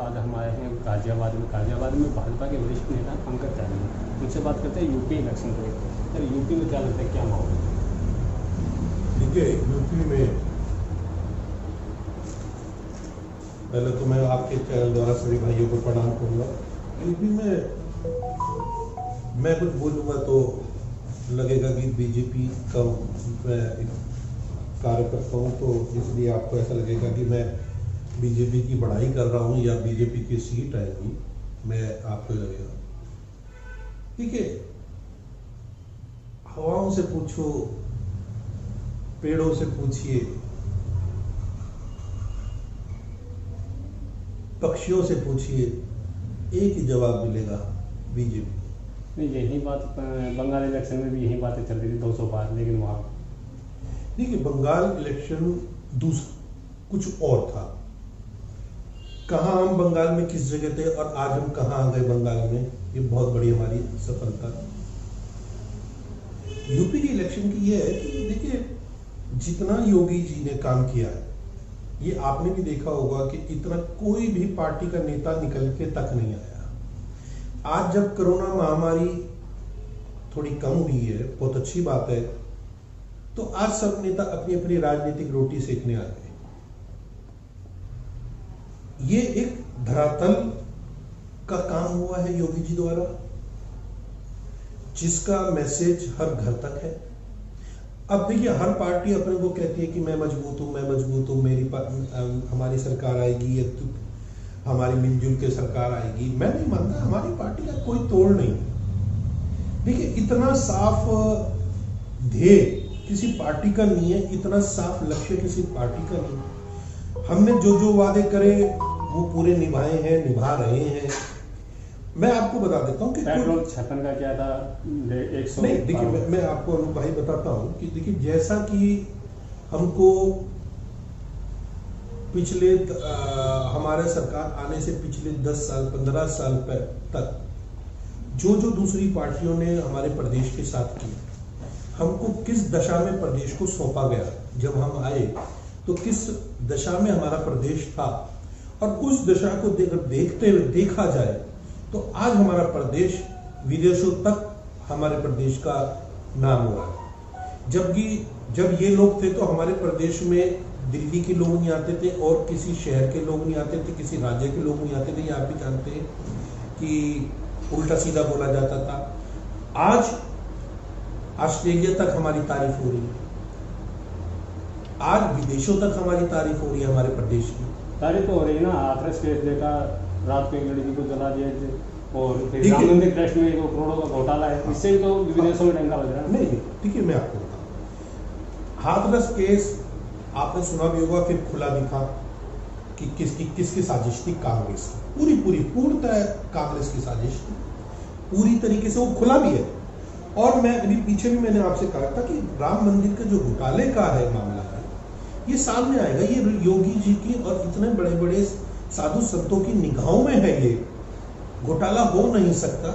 आज हम आए हैं गाजियाबाद में भाजपा के वरिष्ठ नेता पंकज चांदनी, उनसे बात करते हैं यूपी इलेक्शन को लेकर। सर, यूपी में क्या लगता है, क्या माहौल है? देखिए, यूपी में पहले तो मैं आपके चैनल द्वारा सभी भाइयों को प्रणाम करूंगा। यूपी में मैं कुछ बोलूंगा तो लगेगा कि बीजेपी का मैं एक कार्यकर्ता हूँ, तो इसलिए आपको ऐसा लगेगा कि मैं बीजेपी की बड़ाई कर रहा हूँ या बीजेपी की सीट आएगी, मैं आपको लगेगा। ठीक है, हवाओं से पूछो, पेड़ों से पूछिए, पक्षियों से पूछिए, एक ही जवाब मिलेगा, बीजेपी। नहीं, यही बात बंगाल इलेक्शन में भी यही बातें चल रही थी 200 पार, लेकिन वहाँ देखिए, बंगाल इलेक्शन कुछ और था। कहाँ हम बंगाल में किस जगह थे और आज हम कहाँ आ गए बंगाल में, ये बहुत बड़ी हमारी सफलता। यूपी की इलेक्शन की ये है कि देखिए, जितना योगी जी ने काम किया है, ये आपने भी देखा होगा कि इतना कोई भी पार्टी का नेता निकल के तक नहीं आया। आज जब कोरोना महामारी थोड़ी कम हुई है, बहुत अच्छी बात है, तो आज सब नेता अपनी अपनी राजनीतिक रोटी सेकने आ गए। ये एक धरातल का काम हुआ है योगी जी द्वारा, जिसका मैसेज हर घर तक है। अब देखिए, हर पार्टी अपने को कहती है कि मैं मजबूत हूं, हमारी सरकार आएगी या हमारी मिलजुल के सरकार आएगी। मैं नहीं मानता, हमारी पार्टी का कोई तोड़ नहीं। देखिए, इतना साफ ध्येय किसी पार्टी का नहीं है, इतना साफ लक्ष्य किसी पार्टी का नहीं। हमने जो जो वादे करे वो पूरे निभाए हैं, निभा रहे हैं। मैं आपको बता देता हूँ कि पेट्रोल 56 का क्या था, 100 नहीं। देखिए, मैं आपको अनुभव भाई बताता हूँ कि देखिए, जैसा कि हमको पिछले हमारे सरकार आने से पिछले 10 साल 15 साल तक जो दूसरी पार्टियों ने हमारे प्रदेश के साथ की, हमको किस दशा में प्रदेश को सौंपा गया, जब हम आए तो किस दशा में हमारा प्रदेश था, और उस दशा को देखते हुए देखा जाए तो आज हमारा प्रदेश विदेशों तक हमारे प्रदेश का नाम हुआ है। जबकि जब ये लोग थे तो हमारे प्रदेश में दिल्ली के लोग नहीं आते थे और किसी शहर के लोग नहीं आते थे, किसी राज्य के लोग नहीं आते थे। ये आप भी जानते हैं कि उल्टा सीधा बोला जाता था। आज ऑस्ट्रेलिया तक हमारी तारीफ हो रही है, आज विदेशों तक हमारी तारीफ हो रही है। हमारे प्रदेश की तारीफ तो हो रही है ना। हाथरस केस देखा, रात को एक लड़की को जला दिया, और फिर राम मंदिर ट्रस्ट में 2 करोड़ों का घोटाला है, इससे भी तो विदेशों में डंका बज रहा है। नहीं, ठीक है, मैं आपको बताऊं, हाथरस केस आपने सुना भी होगा, फिर खुला भी था कि किसकी साजिश थी, कांग्रेस की। पूर्णतः कांग्रेस की साजिश थी, पूरी तरीके से वो खुला भी है। और मैं अभी पीछे भी मैंने आपसे कहा था कि राम मंदिर का जो घोटाले का है मामला है, ये सामने आएगा। ये योगी जी की और इतने बड़े बड़े साधु संतों की निगाहों में है, ये घोटाला हो नहीं सकता,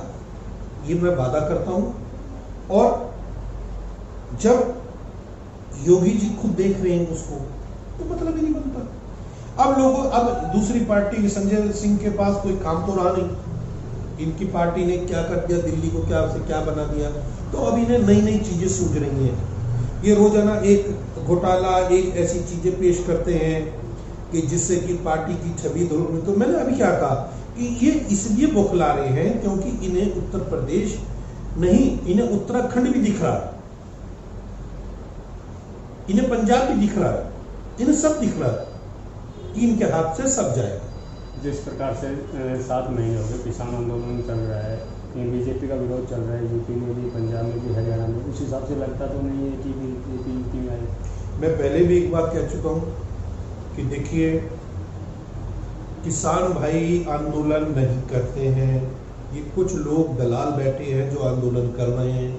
ये मैं वादा करता हूं। और जब योगी जी खुद देख रहे हैं उसको, तो मतलब ही नहीं बनता। अब दूसरी पार्टी संजय सिंह के पास कोई काम तो रहा नहीं, इनकी पार्टी ने क्या कर दिया, दिल्ली को क्या बना दिया, तो अब इन्हें नई नई चीजें सूझ रही हैं। ये रोजाना एक घोटाला, एक ऐसी चीजें पेश करते हैं कि जिससे कि पार्टी की छवि धूल। तो मैंने अभी क्या कहा कि ये इसलिए बौखला रहे हैं क्योंकि इन्हें उत्तर प्रदेश नहीं, इन्हें उत्तराखंड भी दिख रहा है, इन्हें पंजाब भी दिख रहा है, इन्हें सब दिख रहा है कि इनके हाथ से सब जाएगा। जिस प्रकार से 7 महीने हो गए किसान आंदोलन चल रहा है, बीजेपी का विरोध चल रहा है, यूपी में भी, पंजाब में भी, हरियाणा में, उस हिसाब से लगता तो नहीं है कि यूपी में आए। मैं पहले भी एक बात कह चुका हूं कि देखिए, किसान भाई आंदोलन नहीं करते हैं, ये कुछ लोग दलाल बैठे हैं जो आंदोलन कर रहे हैं।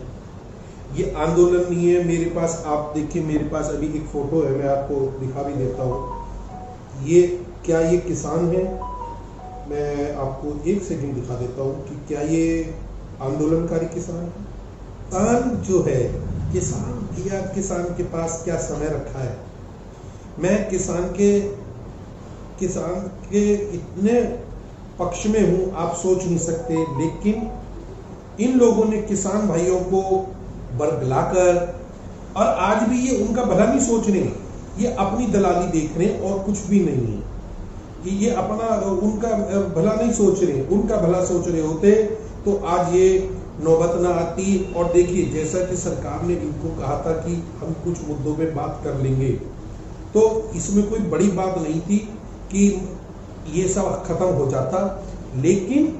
ये आंदोलन नहीं है। मेरे पास, आप देखिए, मेरे पास अभी एक फोटो है, मैं आपको दिखा भी देता हूँ। ये किसान है? मैं आपको 1 सेकंड दिखा देता हूँ कि क्या ये आंदोलनकारी किसान है। किसान जो है, किसान के पास क्या समय रखा है। मैं किसान के इतने पक्ष में हूं, आप सोच नहीं सकते, लेकिन इन लोगों ने किसान भाइयों को बरगलाकर, और आज भी ये उनका भला नहीं सोच रहे, ये अपनी दलाली देख रहे और कुछ भी नहीं है। ये अपना उनका भला नहीं सोच रहे, उनका भला सोच रहे होते तो आज ये नौबत ना आती। और देखिए, जैसा कि सरकार ने इनको कहा था कि हम कुछ मुद्दों पे बात कर लेंगे, तो इसमें कोई बड़ी बात नहीं थी कि ये सब खत्म हो जाता। लेकिन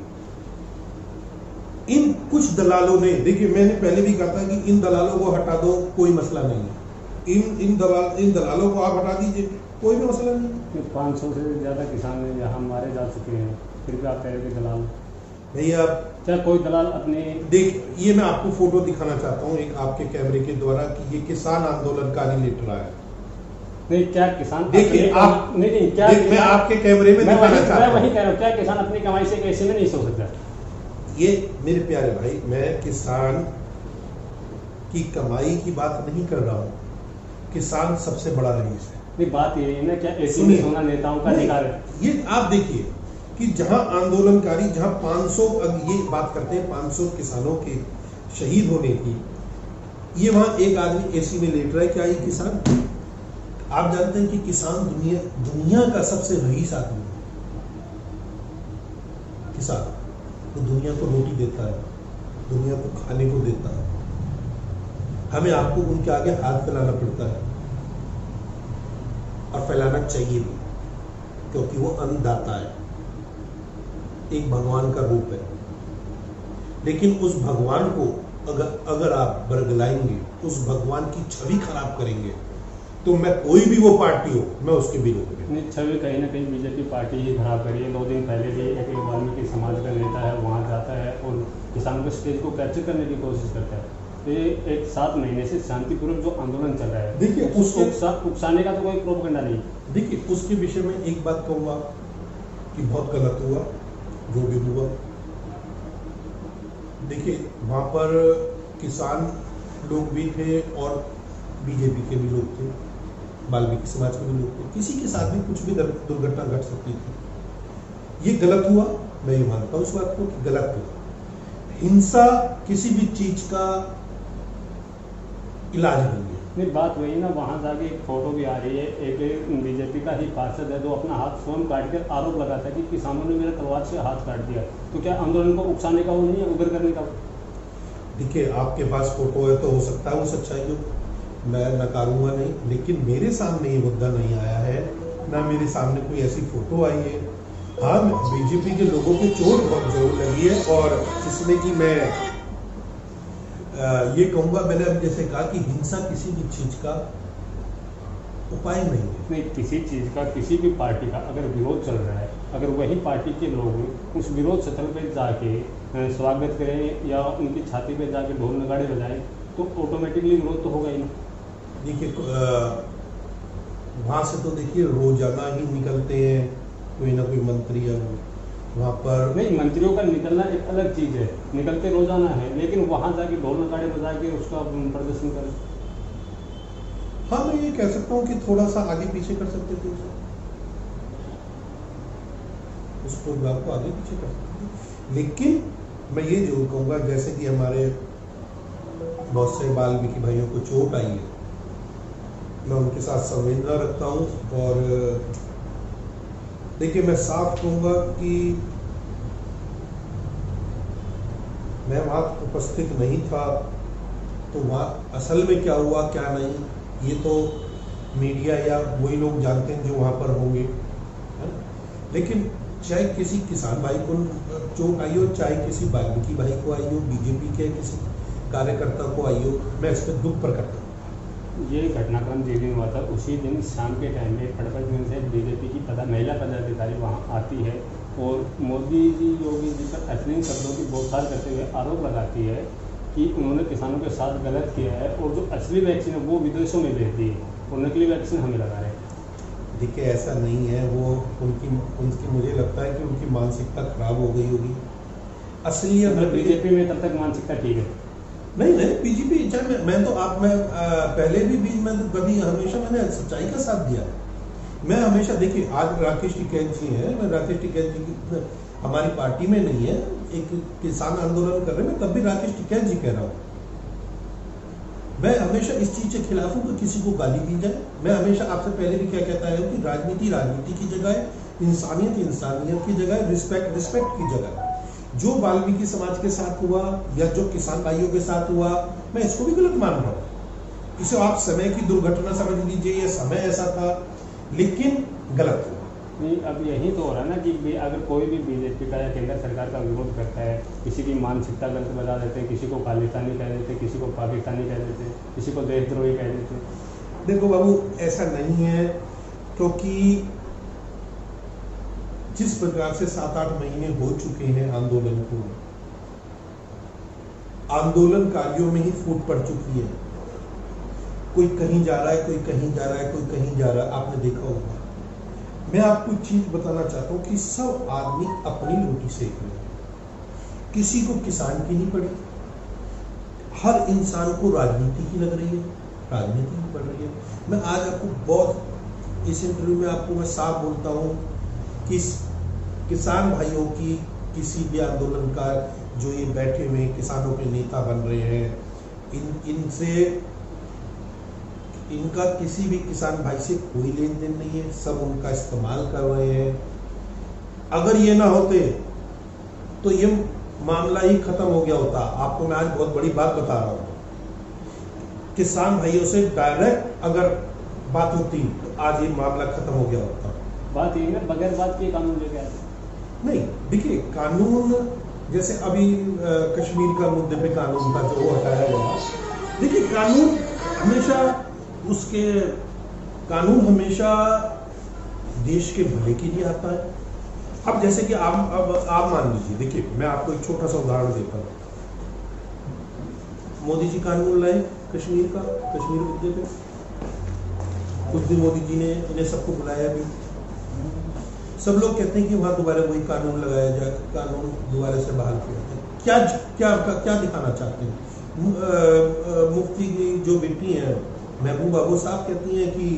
इन कुछ दलालों ने, देखिए मैंने पहले भी कहा था कि इन दलालों को हटा दो, कोई मसला नहीं है। इन दलालों को आप हटा दीजिए, कोई भी मसला नहीं। 500 से ज़्यादा किसान यहाँ मारे जा चुके हैं, फिर भी आप कह रहे दलाल। भैया क्या कोई दलाल अपने, देख, ये मैं आपको फोटो दिखाना चाहता हूँ एक आपके कैमरे के द्वारा कि ये किसान आंदोलनकारी लेट रहा है। नहीं, क्या किसान, देखिए आप, नहीं क्या मैं आपके कैमरे में दिखाना चाहता हूँ। मैं वही कह रहा हूँ, क्या किसान अपनी कमाई से कैसे में नहीं सो सकता? ये मेरे प्यारे भाई, मैं किसान की कमाई की बात नहीं कर रहा हूँ, किसान सबसे बड़ा रईस है। नहीं, बात ये है ना, क्या ऐसे में सोना नेताओं का अधिकार है? ये आप देखिए कि जहां आंदोलनकारी, जहां 500, अब ये बात करते हैं 500 किसानों के शहीद होने की, ये वहां एक आदमी एसी में लेट रहा है। क्या ये किसान? आप जानते हैं कि किसान दुनिया का सबसे रईस आदमी है। किसान वो दुनिया को रोटी देता है, दुनिया को खाने को देता है, हमें आपको उनके आगे हाथ फैलाना पड़ता है, और फैलाना चाहिए भी, क्योंकि वो अन्नदाता है, एक भगवान का रूप है। लेकिन उस भगवान को अगर आप बरगलाएंगे, उस भगवान की छवि खराब करेंगे, तो मैं कोई भी वो पार्टी हो, मैं उसके विरोध में। नहीं, छवि कहीं ना कहीं बीजेपी पार्टी ही खराब करी है। 2 दिन पहले भी एक वाल्मीकि समाज का नेता है, वहाँ जाता है और किसानों के स्टेज को कैप्चर करने की कोशिश करता है। तो ये एक 7 महीने से शांतिपूर्वक जो आंदोलन चल रहा है, देखिए उसको उकसाने का तो कोई प्रोपगेंडा नहीं। देखिए, उसके विषय में एक बात कहूँगा कि बहुत गलत हुआ जो भी हुआ। देखिए, वहाँ पर किसान लोग भी थे और बीजेपी के भी लोग थे, वाल्मीकि समाज के भी लोग थे, किसी के साथ भी कुछ भी दुर्घटना घट सकती थी। ये गलत हुआ, मैं ये मानता हूँ इस बात को कि गलत हुआ। हिंसा किसी भी चीज का इलाज नहीं है। नहीं, बात वही ना, वहाँ जाके एक फोटो भी आ रही है, एक बीजेपी का ही पार्षद है जो अपना हाथ स्वयं काट कर आरोप लगाता है कि किसानों ने मेरे तलवार से हाथ काट दिया। तो क्या आंदोलन को उकसाने का वो नहीं है, उग्र करने का? देखिए, आपके पास फोटो है तो हो सकता है वो सच्चाई हो, मैं नकारूंगा नहीं, लेकिन मेरे सामने ये मुद्दा नहीं आया है, ना मेरे सामने कोई ऐसी फोटो आई है। हाँ, बीजेपी के लोगों को चोट बहुत जरूर लगी है, और जिसमें कि मैं ये कहूँगा, मैंने अब जैसे कहा कि हिंसा किसी भी चीज का उपाय नहीं है। नहीं, किसी चीज़ का, किसी भी पार्टी का अगर विरोध चल रहा है, अगर वही पार्टी के लोग उस विरोध स्थल पर जाके स्वागत करें या उनकी छाती पे जाके ढोल नगाड़े बजाएं, तो ऑटोमेटिकली विरोध तो होगा ही ना। देखिए, वहाँ से तो देखिए रोजाना ही निकलते हैं कोई ना कोई मंत्री या वहाँ पर। नहीं, मंत्रियों का निकलना एक अलग चीज़ है, निकलते रोजाना है, लेकिन वहाँ जाके ढोल नगाड़े बजा के उसका प्रदर्शन करें। हाँ, मैं ये कह सकता हूँ कि थोड़ा सा आगे पीछे कर सकते थे उस प्रोग्राम को आगे पीछे कर सकते थे। लेकिन मैं ये जरूर कहूँगा, जैसे कि हमारे बहुत से वाल्मीकि भाइयों को चोट आई है, मैं उनके साथ संवेदना रखता हूँ। और देखिए, मैं साफ कहूँगा कि मैं वहाँ उपस्थित नहीं था, तो वहाँ असल में क्या हुआ क्या नहीं, ये तो मीडिया या वही लोग जानते हैं जो वहाँ पर होंगे, है? लेकिन चाहे किसी किसान भाई को चोट आई हो, चाहे किसी वाल्मीकि भाई को आई हो, बीजेपी के किसी कार्यकर्ता को आई हो, मैं इस पर दुख प्रकट करता हूँ। ये घटनाक्रम जिस दिन हुआ था, उसी दिन शाम के टाइम में फटफट से बीजेपी की महिला पदाधिकारी वहाँ आती है और मोदी जी, योगी जी पर अश्लील शब्दों की बौछार करते हुए आरोप लगाती है कि उन्होंने किसानों के साथ गलत किया है, और जो असली वैक्सीन है वो विदेशों में भेज दी है और नकली वैक्सीन हमें लगा रहे हैं। देखिए, ऐसा नहीं है, वो उनकी मुझे लगता है कि उनकी मानसिकता खराब हो गई होगी। असलियत बीजेपी में तब तक मानसिकता ठीक है। नहीं, बीजेपी, चाहे मैं तो मैं पहले भी मैं तो कभी हमेशा मैंने सच्चाई का साथ दिया, मैं हमेशा देखिए, आज राकेश टिकैत जी हैं, मैं राकेश टिकैत जी की हमारी पार्टी में नहीं है, एक किसान आंदोलन कर रहे हैं, मैं तब भी राकेश टिकैत जी कह रहा हूँ। मैं हमेशा इस चीज के खिलाफ हूँ कि किसी को गाली दी जाए। मैं हमेशा आपसे पहले भी क्या कहता है कि राजनीति राजनीति की जगह है, इंसानियत इंसानियत की जगह है, रिस्पेक्ट रिस्पेक्ट की जगह है। जो वाल्मीकि समाज के साथ हुआ या जो किसान भाइयों के साथ हुआ, मैं इसको भी गलत मान रहा हूँ। इसे आप समय की दुर्घटना समझ लीजिए, ये समय ऐसा था, लेकिन गलत हुआ। नहीं, अब यही तो हो रहा है ना कि अगर कोई भी बीजेपी का या केंद्र सरकार का विरोध करता है, किसी की मानसिकता गलत बता देते हैं, किसी को खालिस्तानी कह देते, किसी को पाकिस्तानी कह देते, किसी को देशद्रोही कह देते। देखो बाबू, ऐसा नहीं है, क्योंकि जिस प्रकार से 7-8 महीने हो चुके हैं आंदोलन को, आंदोलनकारियों में ही फूट पड़ चुकी है। कोई कहीं जा रहा है, कोई कहीं जा रहा है, कोई कहीं जा रहा है, आपने देखा होगा। मैं आपको एक चीज बताना चाहता हूं कि सब आदमी अपनी रोटी सेक रहे हैं, किसी को किसान की नहीं पड़ी, हर इंसान को राजनीति की लग रही है, राजनीति की पड़ रही है। मैं आज आपको बहुत, इस इंटरव्यू में आपको मैं साफ बोलता हूं कि किसान भाइयों की, किसी भी आंदोलनकार जो ये बैठे हुए किसानों के नेता बन रहे हैं, इनसे इनका किसी भी किसान भाई से कोई लेन देन नहीं है, सब उनका इस्तेमाल कर रहे हैं। अगर ये ना होते तो ये मामला ही खत्म हो गया होता। आपको मैं आज बहुत बड़ी बात बता रहा हूं, किसान भाइयों से डायरेक्ट अगर बात होती तो आज ये मामला खत्म हो गया होता। बात ये है, बगैर बात के कानून लेके आते नहीं। देखिए, कानून जैसे अभी कश्मीर का मुद्दे पे कानून था जो हटाया गया। देखिए, कानून हमेशा देश के भले के लिए आता है। अब जैसे कि आप मान लीजिए, देखिए मैं आपको एक छोटा सा उदाहरण देता हूँ। मोदी जी कानून लाए कश्मीर मुद्दे पे, कुछ दिन मोदी जी ने इन्हें सबको बुलाया भी। सब लोग कहते हैं कि वहां दोबारा वही कानून लगाया जाए, कानून दोबारा से बहाल किया जाए। क्या दिखाना चाहते हैं? मुफ्ती की जो बेटी है महबूबा, वो साहब कहती हैं कि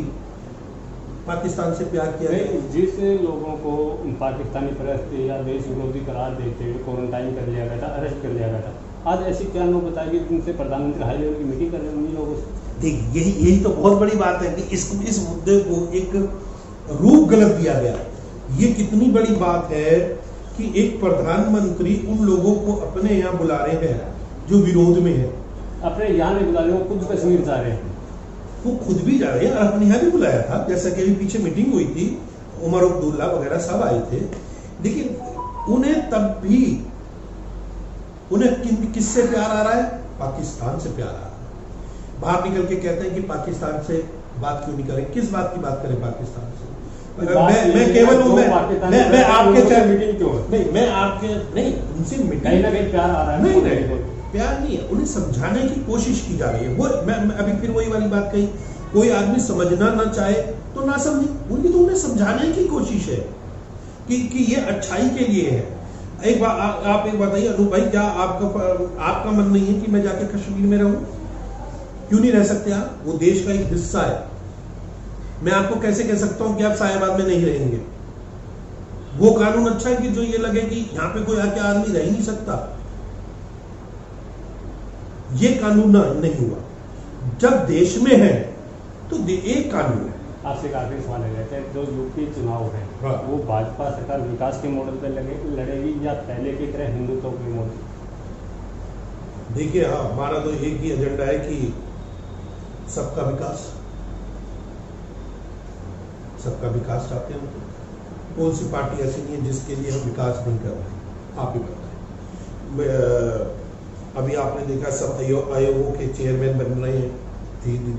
पाकिस्तान से प्यार किया है। जिस लोगों को पाकिस्तानी परस्त या देश विरोधी करार देते हुए क्वारंटाइन कर लिया गया था, अरेस्ट कर लिया गया था, आज ऐसी क्या लोग बताएंगे जिनसे प्रधानमंत्री हाई लेवल की मीटिंग कर रहे हैं उन्हीं लोगों से। देख, यही तो बहुत बड़ी बात है कि इस मुद्दे को एक रूप गलत दिया गया। ये कितनी बड़ी बात है कि एक प्रधानमंत्री उन लोगों को अपने यहाँ बुला रहे हैं जो विरोध में है। अपने यहाँ नहीं बुला रहे, वो खुद कश्मीर जा रहे हैं, वो खुद भी जा रहे हैं और अपने यहाँ भी बुलाया था। जैसा कि अभी पीछे मीटिंग हुई थी, उमर अब्दुल्ला वगैरह सब आए थे, लेकिन उन्हें तब भी किससे प्यार आ रहा है? पाकिस्तान से प्यार आ रहा है। बाहर निकल के कहते हैं कि पाकिस्तान से बात क्यों नहीं करें? किस बात की बात करें पाकिस्तान से? मैं केवल मैं आपके मीटिंग क्यों नहीं, मैं आपके नहीं, उनसे कहीं ना कहीं प्यार आ रहा है। नहीं, प्यार नहीं है, उन्हें समझाने की कोशिश की जा रही है। वो मैं अभी फिर वही वाली बात कही, कोई आदमी समझना ना चाहे तो ना समझे, उनकी तो उन्हें समझाने की कोशिश है कि ये अच्छाई के लिए है। एक बात आप एक बताइए अनूप भाई, क्या आपका मन नहीं है कि मैं जाके कश्मीर में रहूं? क्यों नहीं रह सकते आप? वो देश का एक हिस्सा है। मैं आपको कैसे कह सकता हूं कि आप सायाबाद में नहीं रहेंगे? वो कानून अच्छा है कि जो ये लगे कि यहां पे कोई आके आदमी रह ही नहीं सकता। ये कानून नहीं हुआ। जब देश में है तो एक कानून है। आपसे काफी सवाल है, जो यूपी चुनाव है हाँ। वो भाजपा सरकार विकास के मॉडल पर लड़ेगी या पहले की तरह हिंदुत्व के मॉडल? देखिए, हाँ, हमारा तो एक ही एजेंडा है कि सबका विकास चाहते हैं। कौन सी पार्टी ऐसी नहीं है जिसके लिए हम विकास नहीं कर रहे? आप ही बताएं। अभी आपने देखा सब आयोगों के चेयरमैन बन रहे हैं, धीरे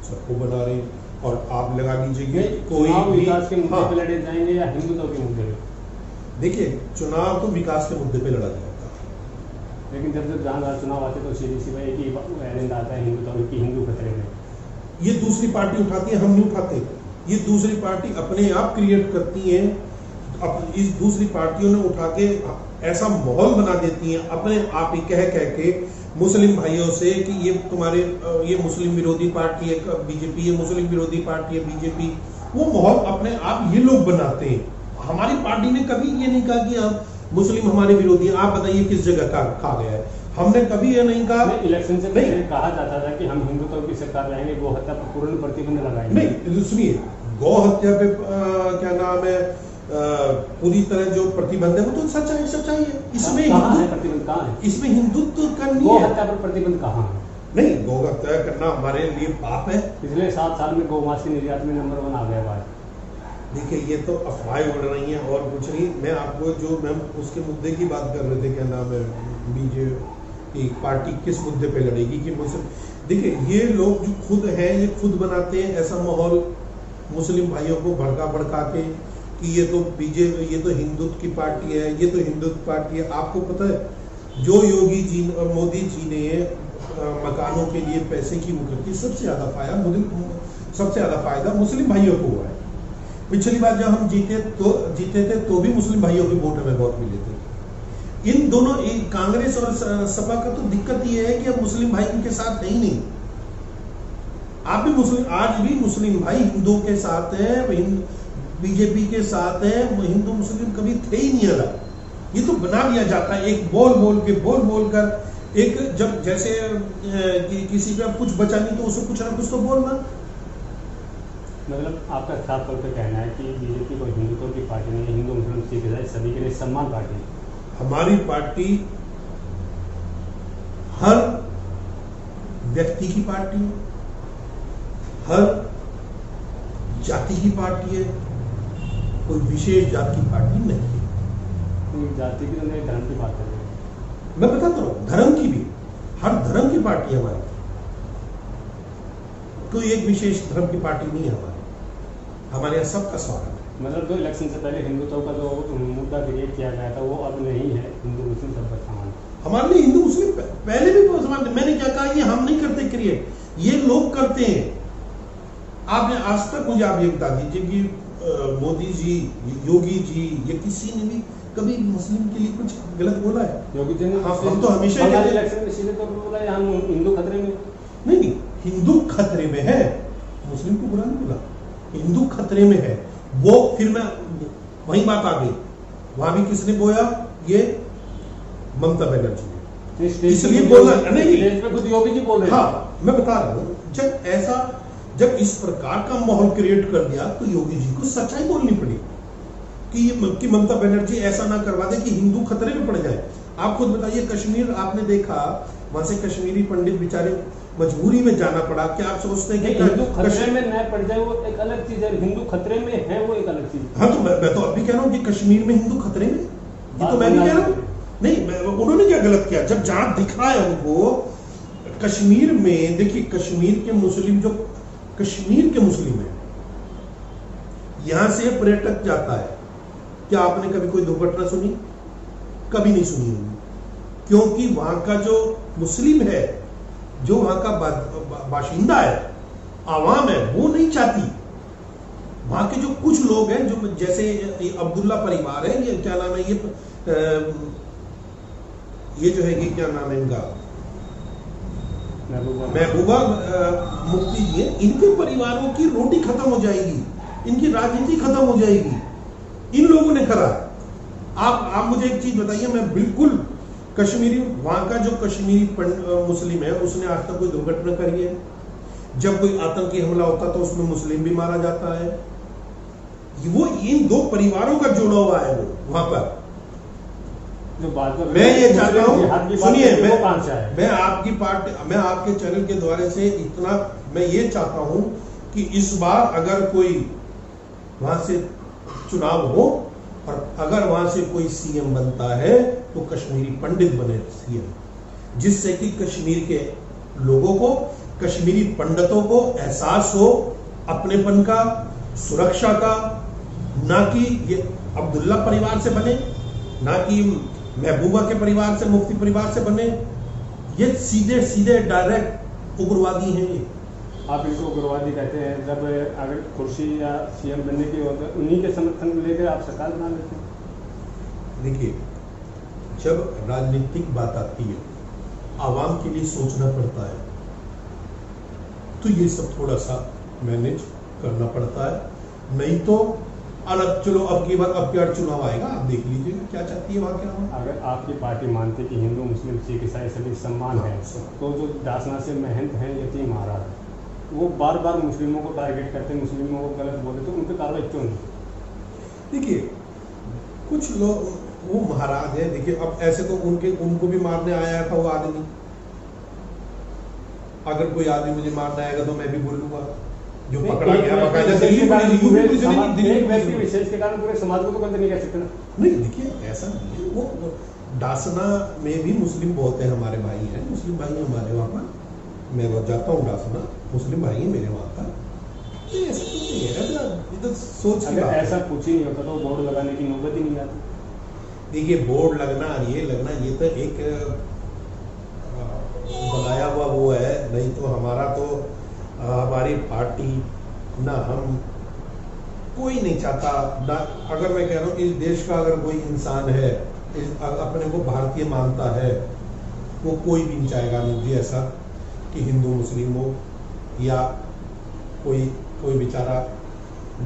सबको बना रहे हैं। और आप लगा लीजिए कोई विकास के मुद्दे पे लड़े जाएंगे या हिंदुत्व के मुद्दे पे? देखिए, चुनाव तो विकास के मुद्दे पे लड़ा जाएगा, लेकिन जब जहाँ चुनाव आते तो सीधी सी एक ही एजेंडा आता है, हिंदुत्व की, हिंदू खतरे में। ये दूसरी पार्टी उठाती है, हम नहीं उठाते। ये दूसरी पार्टी अपने आप क्रिएट करती है। इस दूसरी पार्टियों ने उठा के ऐसा माहौल बना देती हैं अपने आप ही कह के मुस्लिम भाइयों से कि ये मुस्लिम विरोधी पार्टी है बीजेपी, ये मुस्लिम विरोधी पार्टी है बीजेपी। वो माहौल अपने आप ये लोग बनाते हैं। हमारी पार्टी ने कभी ये नहीं कहा कि हम मुस्लिम हमारे विरोधी हैं। आप बताइए किस जगह कहा गया है? हमने कभी ये नहीं कहा। इलेक्शन से पहले कहा जाता था कि हम हिंदुत्व की सरकार लाएंगे, गौ हत्या पर पूर्ण प्रतिबंध लगाएंगे। नहीं सुनिए, गौ हत्या पे क्या नाम है, पूरी तरह जो प्रतिबंध है वो तो सच्चाई है। इसमें कहाँ है प्रतिबंध? कहाँ है इसमें हिंदुत्व का नहीं गौ है। हत्या पर प्रतिबंध कहाँ है? नहीं, गौ हत्या करना हमारे लिए पाप है। पिछले 7 साल में गौमांस की निर्यात में नंबर 1 आ गया बात। देखिए, ये तो अफवाहें उड़ रही हैं और कुछ नहीं। मैं आपको जो मैं उसके मुद्दे की बात कर रहे थे, क्या नाम है, बीजेपी पार्टी किस मुद्दे पे लड़ेगी कि मुस्लिम। देखिए, ये लोग जो खुद हैं ये खुद बनाते हैं ऐसा माहौल मुस्लिम भाइयों को भड़का के कि ये तो बीजेपी, ये तो हिंदुत्व की पार्टी है, ये तो हिंदुत्व पार्टी है। आपको पता है जो योगी जी और मोदी जी ने मकानों के लिए पैसे की वो करती, सबसे ज्यादा फायदा मुस्लिम भाइयों को हुआ है। पिछली बार जब हम जीते थे तो भी मुस्लिम भाइयों के वोट हमें बहुत मिले थे। इन दोनों कांग्रेस और सपा का तो दिक्कत ये है कि अब मुस्लिम भाई इनके साथ है ही नहीं। आप भी मुस्लिम, आज भी मुस्लिम भाई हिंदुओं के साथ हैं, बीजेपी के साथ है। हिंदू मुस्लिम कभी थे ही नहीं अलग। ये तो बना दिया जाता है एक बोल कर। एक जब जैसे किसी का कुछ बचा नहीं तो उसको कुछ ना कुछ तो बोलना। मतलब आपका साफ तौर पे कहना है कि बीजेपी को हिंदुत्व की पार्टी नहीं, हिंदू मुस्लिम सिख ईसाई सभी के लिए सम्मान पार्टी। हमारी पार्टी हर व्यक्ति की पार्टी है, हर जाति की पार्टी है, कोई विशेष जाति की पार्टी नहीं है। जाति की तो नहीं, धर्म की बात कर रहे हैं। मैं बताता हूं, धर्म की भी, हर धर्म की पार्टी है हमारी। कोई एक विशेष धर्म की पार्टी नहीं है हमारे यहाँ सबका स्वागत है। मतलब 2 इलेक्शन से पहले हिंदुत्व का जो मुद्दा क्रिएट किया गया था वो अब नहीं है, हिंदू मुस्लिम सबका समान। हमारे लिए हिंदू मुस्लिम पहले भी समान। मैंने क्या कहा, ये हम नहीं करते क्रिएट, ये लोग करते हैं। आपने आज तक मुझे आप ये बता दीजिए कि मोदी जी, योगी जी, ये किसी ने भी कभी मुस्लिम के लिए कुछ गलत बोला है? योगी जी ने हम तो हमेशा इलेक्शन में सीधे तौर पर बोला है हम हिंदू खतरे में। नहीं, हिंदू खतरे में है, मुस्लिम को बुरा नहीं बोला, हिंदू खतरे में है। वो फिर मैं वही बात आ गई, वहां भी किसने बोया? ये ममता बनर्जी ने। इसलिए बोला नहीं, खुद योगी जी बोल रहे हैं। हाँ, मैं बता रहा हूं, जब इस प्रकार का माहौल क्रिएट कर दिया तो योगी जी को सच्चाई बोलनी पड़ी कि ममता बनर्जी ऐसा ना करवा दे कि हिंदू खतरे में पड़ जाए। आप खुद बताइए, कश्मीर आपने देखा, वहां से कश्मीरी पंडित बेचारे मजबूरी में जाना पड़ा। क्या आप सोचते हैं कि हिंदू खतरे में न पड़ जाए वो एक अलग चीज है, हिंदू खतरे में है वो एक अलग चीज। हाँ, तो मैं तो अभी कह रहा हूँ कि कश्मीर में हिंदू खतरे में, ये तो मैं भी कह रहा हूँ। नहीं, उन्होंने क्या गलत किया? जब जहां दिखा है उनको कश्मीर में, देखिए कश्मीर के मुस्लिम, जो कश्मीर के मुस्लिम है, यहां से पर्यटक जाता है। क्या आपने कभी कोई दुर्घटना सुनी? कभी नहीं सुनी होगी, क्योंकि वहां का जो मुस्लिम है, जो वहां का बाशिंदा है, आवाम है, वो नहीं चाहती। वहां के जो कुछ लोग हैं, जो जैसे अब्दुल्ला परिवार है, ये क्या नाम है, ये जो है कि क्या नाम है इनका, महबूबा मुफ्ती जी है, इनके परिवारों की रोटी खत्म हो जाएगी, इनकी राजनीति खत्म हो जाएगी। इन लोगों ने करा। आप मुझे एक चीज बताइए, मैं बिल्कुल कश्मीरी, वहां का जो कश्मीरी मुस्लिम है, उसने आज तक कोई दुर्घटना करी है? जब कोई आतंकी हमला होता तो उसमें मुस्लिम भी मारा जाता है। वो इन दो परिवारों का जोड़ा हुआ है वो वहां पर। जो बात मैं ये चाहता हूं, सुनिए, मैं आपकी पार्टी, मैं आपके चैनल के द्वारा से इतना मैं ये चाहता हूं कि इस बार अगर कोई वहां से चुनाव हो और अगर वहां से कोई सीएम बनता है तो कश्मीरी पंडित बने सीएम, जिससे कि कश्मीर के लोगों को, कश्मीरी पंडितों को एहसास हो अपनेपन का, सुरक्षा का। ना कि ये अब्दुल्ला परिवार से बने, ना कि महबूबा के परिवार से, मुफ्ती परिवार से बने। ये सीधे सीधे डायरेक्ट उग्रवादी हैं ये। आप इनको उग्रवादी कहते हैं, जब अगर कुर्सी या सीएम बनने की हो तो उन्हीं के समर्थन को लेकर आप सरकार बना लेते हैं। देखिए, जब राजनीतिक बात आती है, आवाम के लिए सोचना पड़ता है, तो ये सब थोड़ा सा मैनेज करना पड़ता है। नहीं तो अलग, चलो अब की बार चुनाव आएगा, आप देख लीजिएगा क्या चाहती है वहाँ क्या होगा। अगर आपकी पार्टी मानती कि हिंदू मुस्लिम सिख ईसाई सभी समान है, तो जो दासना से महंत हैं यतीम महाराज, वो बार बार मुस्लिमों को टारगेट करते, मुस्लिमों को गलत बोलते, तो उन पर कार्रवाई क्यों नहीं? देखिए कुछ लोग वो महाराज है, देखिए अब ऐसे तो उनको भी मारने आया था वो आदमी। अगर कोई आदमी मुझे मारने आएगा तो मैं भी बोलूंगा, जो पकड़ा गया बकायदा दिल्ली व्यक्ति विशेष के कारण पूरे समाज को तो गलत नहीं कह सकते ना। नहीं देखिए ऐसा नहीं है, वो डासना में भी मुस्लिम बहुत है, हमारे भाई हैं, मुस्लिम भाई हैं हमारे वहाँ पर, मैं बहुत जाता हूँ डासना, मुस्लिम भाई हैं मेरे वहाँ पर। ऐसा कुछ नहीं है, ये तो सोच की बात है। ऐसा कुछ ही नहीं होता तो बोर्ड लगाने की नौबत ही नहीं आती। देखिए बोर्ड लगना ये तो एक बनाया हुआ वो है, नहीं तो हमारा तो हमारी पार्टी ना, हम कोई नहीं चाहता ना। अगर मैं कह रहा हूँ इस देश का अगर कोई इंसान है, अपने को भारतीय मानता है, वो कोई भी नहीं चाहेगा मुझे ऐसा कि हिंदू मुस्लिम हो या कोई बेचारा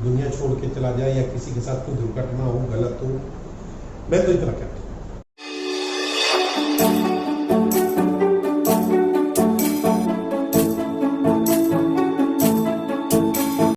दुनिया छोड़ के चला जाए या किसी के साथ कोई दुर्घटना हो, गलत हो। मैं तो इतना कहता हूँ।